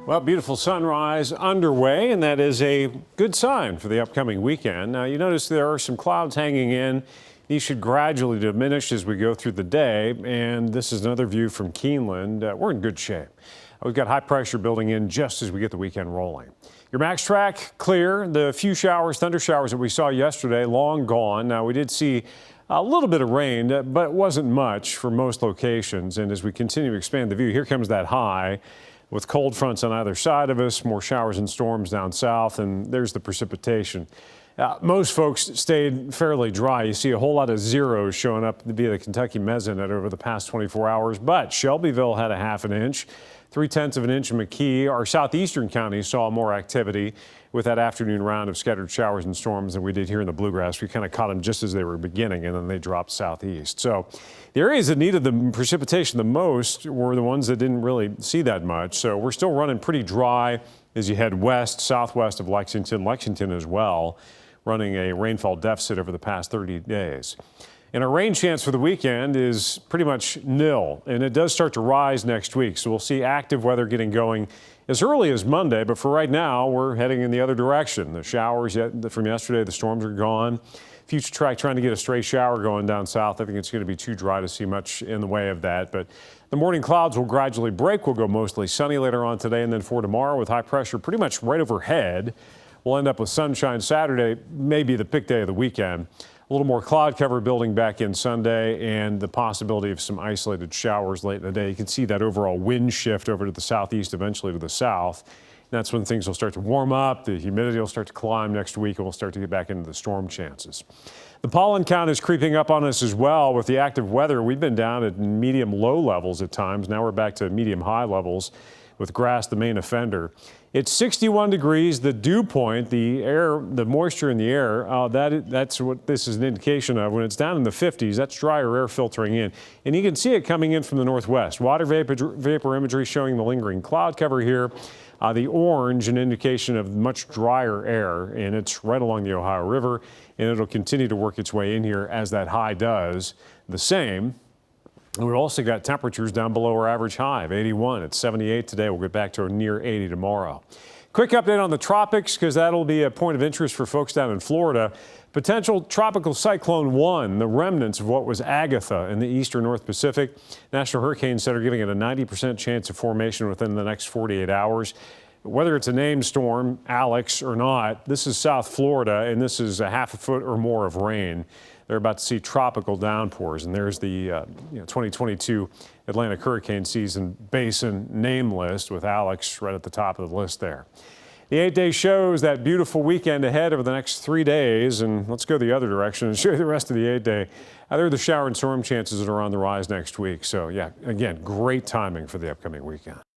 Well, beautiful sunrise underway, and that is a good sign for the upcoming weekend. Now, you notice there are some clouds hanging in. These should gradually diminish as we go through the day, and this is another view from Keeneland. We're in good shape. We've got high pressure building in just as we get the weekend rolling. Your Max Track clear. The few showers, thunder showers that we saw yesterday, long gone. Now, we did see a little bit of rain, but it wasn't much for most locations. And as we continue to expand the view, here comes that high with cold fronts on either side of us, more showers and storms down south, and there's the precipitation. Most folks stayed fairly dry. You see a whole lot of zeros showing up via the Kentucky Mesonet over the past 24 hours, but Shelbyville had a half an inch, 3/10 of an inch in McKee. Our southeastern counties saw more activity with that afternoon round of scattered showers and storms than we did here in the Bluegrass. We kind of caught them just as they were beginning, and then they dropped southeast. So the areas that needed the precipitation the most were the ones that didn't really see that much. So we're still running pretty dry as you head west, southwest of Lexington as well, running a rainfall deficit over the past 30 days. And our rain chance for the weekend is pretty much nil, and it does start to rise next week. So we'll see active weather getting going as early as Monday, but for right now, we're heading in the other direction. The showers from yesterday, the storms are gone. Future Track trying to get a stray shower going down south. I think it's going to be too dry to see much in the way of that, but the morning clouds will gradually break. We'll go mostly sunny later on today, and then for tomorrow with high pressure pretty much right overhead. We'll end up with sunshine Saturday, maybe the pick day of the weekend. A little more cloud cover building back in Sunday, and the possibility of some isolated showers late in the day. You can see that overall wind shift over to the southeast, eventually to the south. And that's when things will start to warm up. The humidity will start to climb next week, and we'll start to get back into the storm chances. The pollen count is creeping up on us as well with the active weather. We've been down at medium low levels at times. Now we're back to medium high levels with grass the main offender. It's 61 degrees. The dew point, the air, the moisture in the air, that's what this is an indication of. When it's down in the 50s, that's drier air filtering in. And you can see it coming in from the northwest. Water vapor imagery showing the lingering cloud cover here. The orange, an indication of much drier air, and it's right along the Ohio River, and it'll continue to work its way in here as that high does the same. And we've also got temperatures down below our average high of 81. It's 78 today. We'll get back to a near 80 tomorrow. Quick update on the tropics, because that'll be a point of interest for folks down in Florida. Potential tropical cyclone 1, the remnants of what was Agatha in the eastern North Pacific. National Hurricane Center giving it a 90% chance of formation within the next 48 hours. Whether it's a named storm, Alex, or not, this is South Florida, and this is a half a foot or more of rain. They're about to see tropical downpours, and there's the 2022 Atlantic hurricane season basin name list with Alex right at the top of the list there. The 8-day shows that beautiful weekend ahead over the next 3 days, and let's go the other direction and show you the rest of the 8-day. There are the shower and storm chances that are on the rise next week. So yeah, again, great timing for the upcoming weekend.